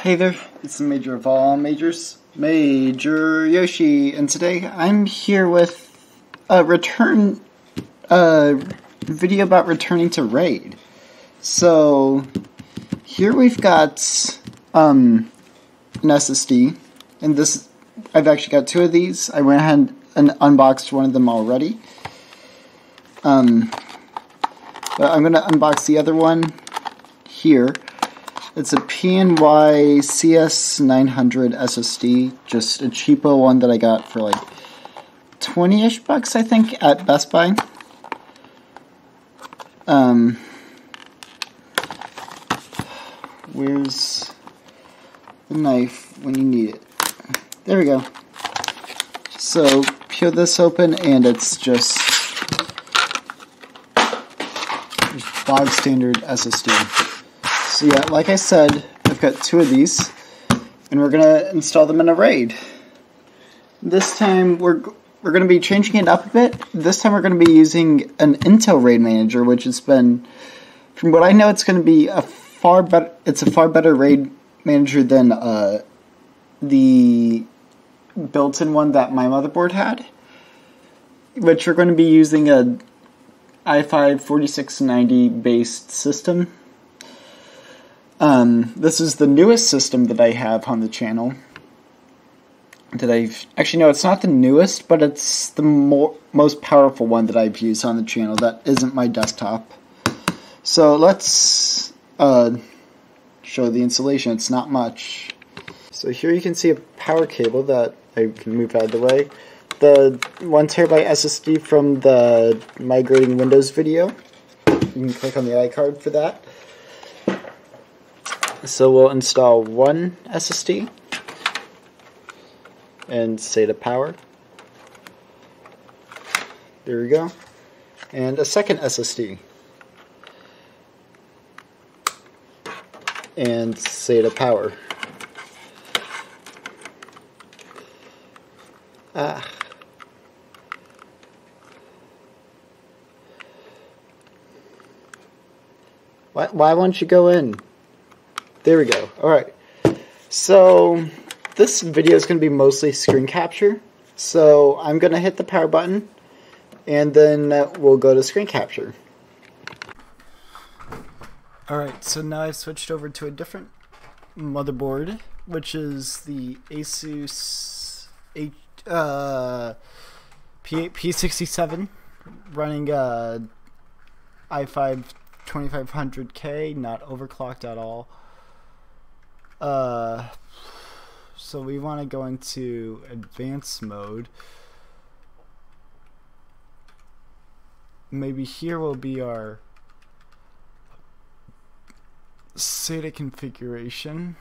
Hey there, it's the Major of all majors, Major Yoshi, and today I'm here with a video about returning to Raid. So, here we've got, an SSD, and I've actually got two of these. I went ahead and unboxed one of them already. But I'm going to unbox the other one here. It's a PNY CS900 SSD, just a cheapo one that I got for like 20-ish bucks, I think, at Best Buy. Where's the knife when you need it? There we go. So, peel this open and it's just bog standard SSD. So yeah, like I said, I've got two of these, and we're gonna install them in a RAID. This time we're gonna be changing it up a bit. This time we're gonna be using an Intel RAID manager, which has been, from what I know, it's gonna be a far better RAID manager than the built-in one that my motherboard had. Which we're going to be using a i5 4690 based system. This is the newest system that I have on the channel. Actually, no, it's not the newest, but it's the most powerful one that I've used on the channel that isn't my desktop. So let's show the installation. It's not much. So here you can see a power cable that I can move out of the way. The 1TB SSD from the migrating Windows video. You can click on the iCard for that. So we'll install one SSD and SATA power. There we go. And a second SSD. And SATA power. Why won't you go in? There we go. Alright. So, this video is going to be mostly screen capture. So, I'm going to hit the power button, and then we'll go to screen capture. Alright, so now I've switched over to a different motherboard, which is the Asus P67, running i5 2500K, not overclocked at all. So we want to go into advanced mode. Maybe here will be our SATA configuration.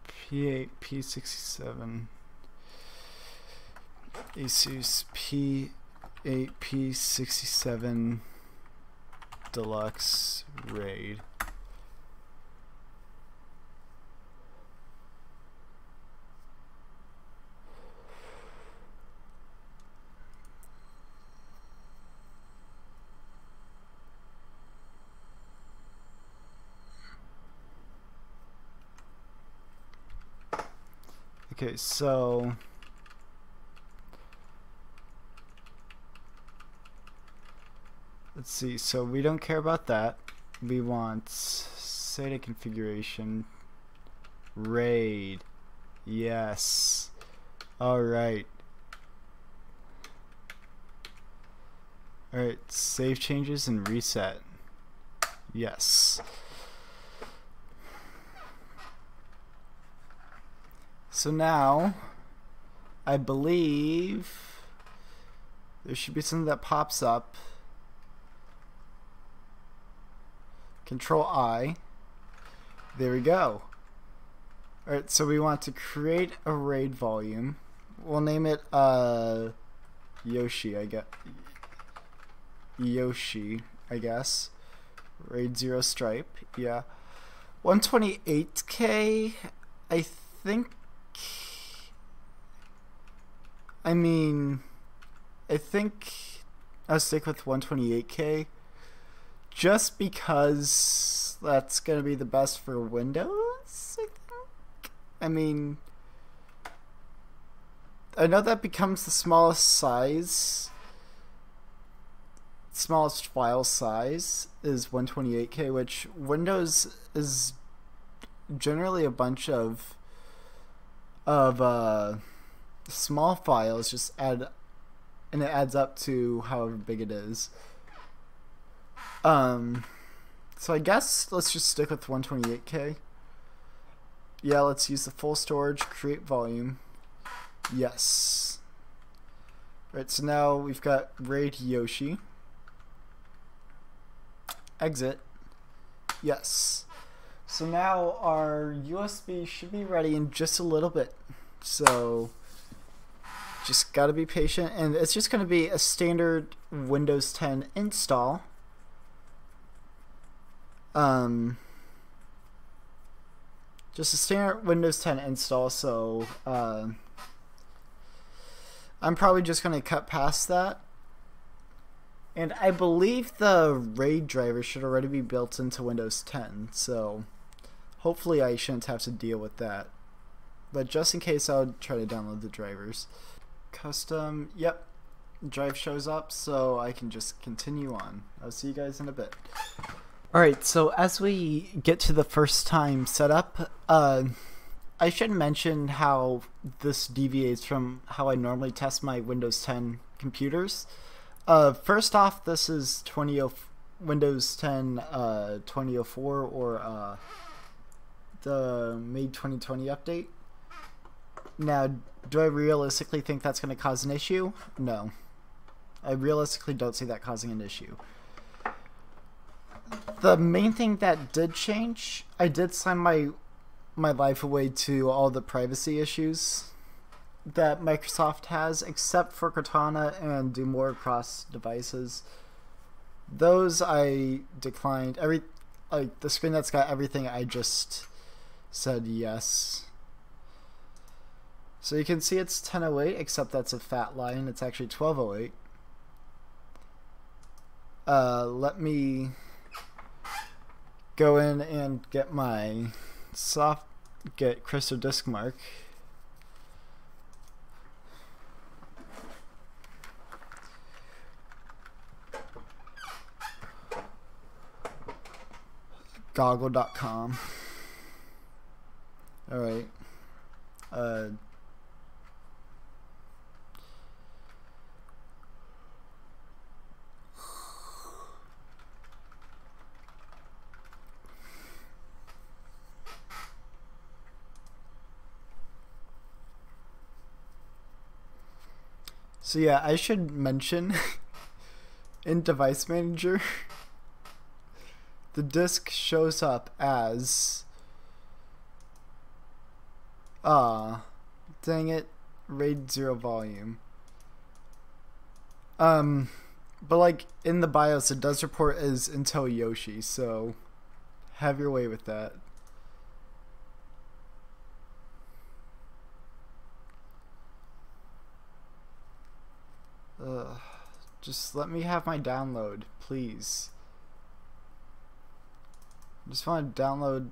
P8, P67, Asus P8, P67 Deluxe RAID. Okay, so let's see. So we don't care about that. We want SATA configuration. RAID. Yes. Alright. Alright, save changes and reset. Yes. So now, I believe there should be something that pops up. Control I. There we go. Alright, so we want to create a RAID volume. We'll name it Yoshi, I guess. RAID 0 stripe, yeah. 128K, I think. I mean, I think I'll stick with 128K just because that's going to be the best for Windows, I think. I mean, I know that becomes the smallest file size is 128K, which Windows is generally a bunch of small files, just add, and it adds up to however big it is. So I guess let's just stick with 128K. Yeah, let's use the full storage, create volume. Yes. Right, so now we've got RAID Yoshi. Exit. Yes. So now our USB should be ready in just a little bit. So just gotta be patient, and it's just gonna be a standard Windows 10 install. Just a standard Windows 10 install, so I'm probably just gonna cut past that. And I believe the RAID driver should already be built into Windows 10, so hopefully I shouldn't have to deal with that. But just in case, I'll try to download the drivers. Custom, yep, drive shows up, so I can just continue on. I'll see you guys in a bit. Alright, so as we get to the first time setup, I should mention how this deviates from how I normally test my Windows 10 computers. First off, this is Windows 10 2004, or the May 2020 update. Now, do I realistically think that's going to cause an issue? No. I realistically don't see that causing an issue. The main thing that did change, I did sign my life away to all the privacy issues that Microsoft has, except for Cortana and do more across devices. Those I declined. Like the screen that's got everything, I just said yes. So you can see it's 1008, except that's a fat line. It's actually 1208. Let me go in and get my get Crystal Disk Mark. Goggle.com. Alright. So yeah, I should mention in Device Manager, the disk shows up as dang it, RAID 0 volume. But like in the BIOS, it does report as Intel Yoshi, so have your way with that. Just let me have my download, please. I just want to download.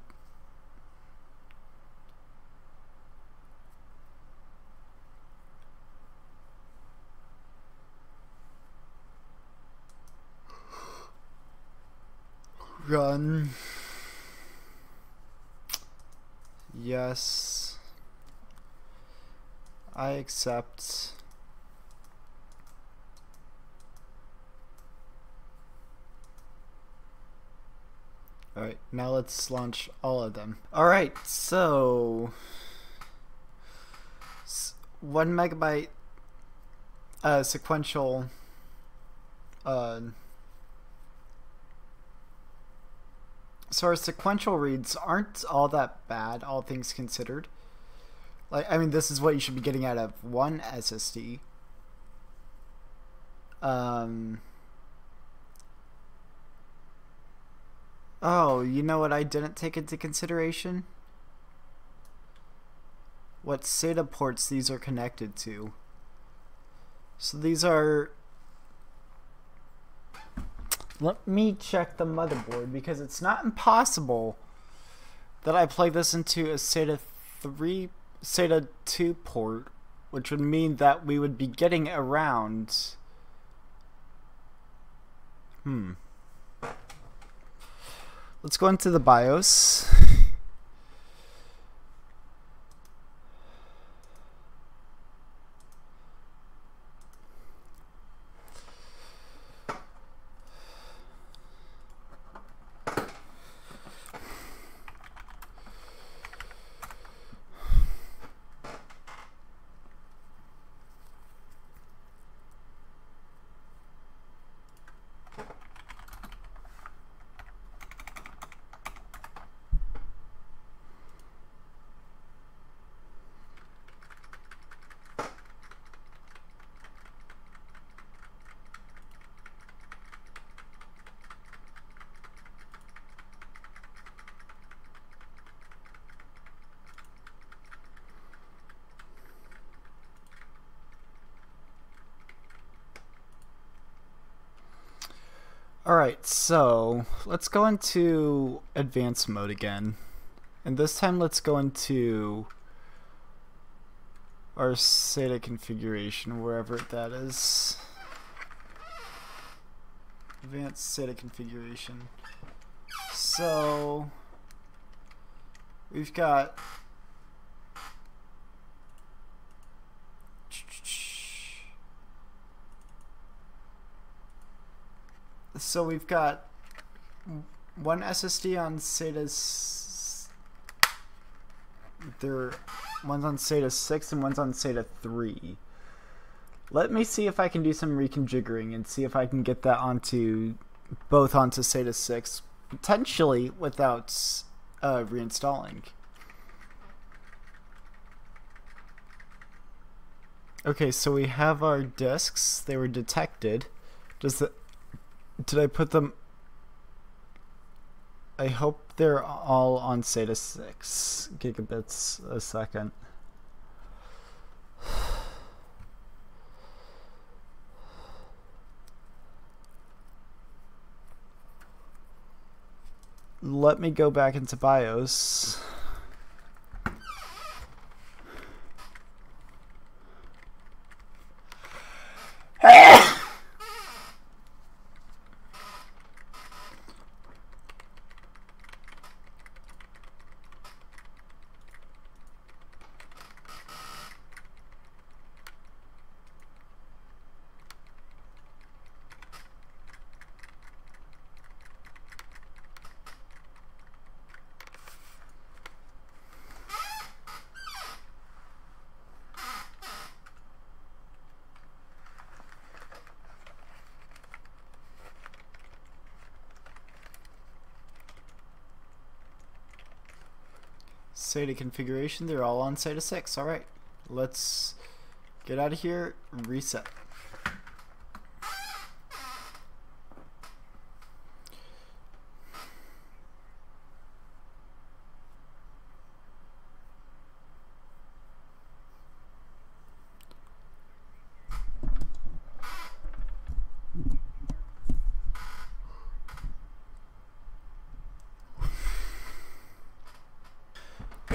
Run. Yes. I accept. Alright, now let's launch all of them. Alright, so 1 megabyte sequential so our sequential reads aren't all that bad, all things considered. Like, I mean, this is what you should be getting out of one SSD. Oh, you know what I didn't take into consideration? What SATA ports these are connected to. So these are Let me check the motherboard, because it's not impossible that I plug this into a SATA 2 port, which would mean that we would be getting around. Let's go into the BIOS. Alright, so let's go into advanced mode again. And this time let's go into our SATA configuration, wherever that is. Advanced SATA configuration. So we've got one SSD on SATA. One's on SATA 6 and one's on SATA 3. Let me see if I can do some reconfiguring and see if I can get that both onto SATA 6, potentially without reinstalling. Okay, so we have our disks. They were detected. Did I put them? I hope they're all on SATA 6 gigabits a second. Let me go back into BIOS. SATA configuration, they're all on SATA 6. Alright, let's get out of here, reset.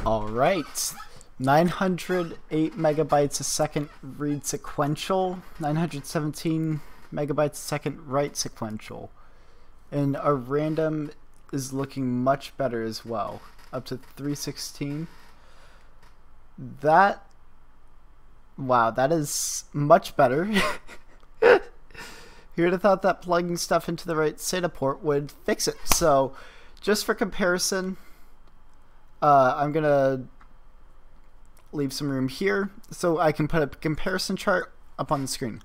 Alright, 908 megabytes a second read sequential, 917 megabytes a second write sequential, and our random is looking much better as well, up to 316. Wow, that is much better. Who would have thought that plugging stuff into the right SATA port would fix it? So, just for comparison, I'm gonna leave some room here so I can put a comparison chart up on the screen.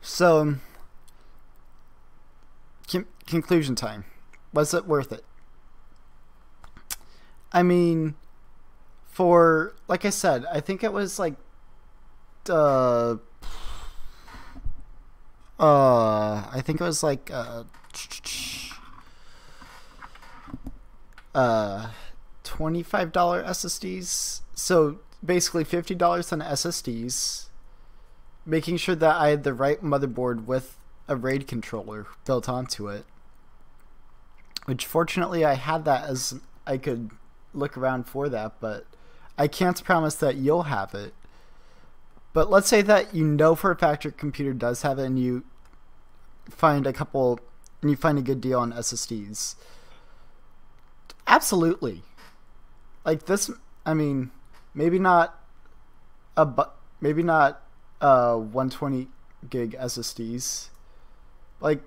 So, conclusion time. Was it worth it? I mean, like I said, I think it was like I think it was like $25 SSDs. So basically $50 on SSDs, making sure that I had the right motherboard with a RAID controller built onto it, which fortunately I had that as I could look around for that, but I can't promise that you'll have it. But let's say that you know for a fact your computer does have it, and you find a good deal on SSDs. Absolutely. Like this, I mean, maybe not 120 gig SSDs. Like,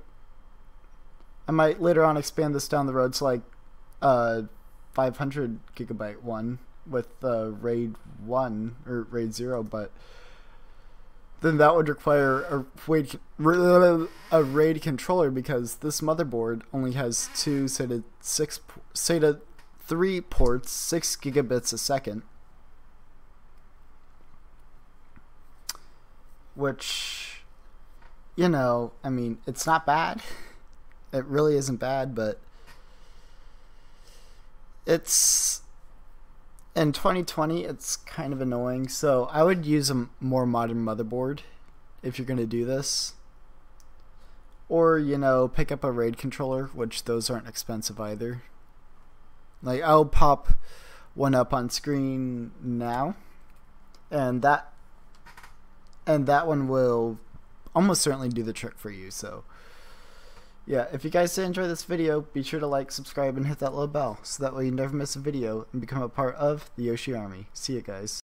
I might later on expand this down the road to like 500 gigabyte one with RAID 1 or RAID 0, but then that would require a RAID controller, because this motherboard only has two SATA 3 ports, 6 gigabits a second, which, you know, I mean, it's not bad. It really isn't bad, but it's, in 2020, it's kind of annoying. So I would use a more modern motherboard if you're going to do this. Or, you know, pick up a RAID controller, which those aren't expensive either. Like, I'll pop one up on screen now, and that one will almost certainly do the trick for you. So yeah, if you guys did enjoy this video, be sure to like, subscribe, and hit that little bell, so that way you never miss a video and become a part of the Yoshi Army. See ya, guys.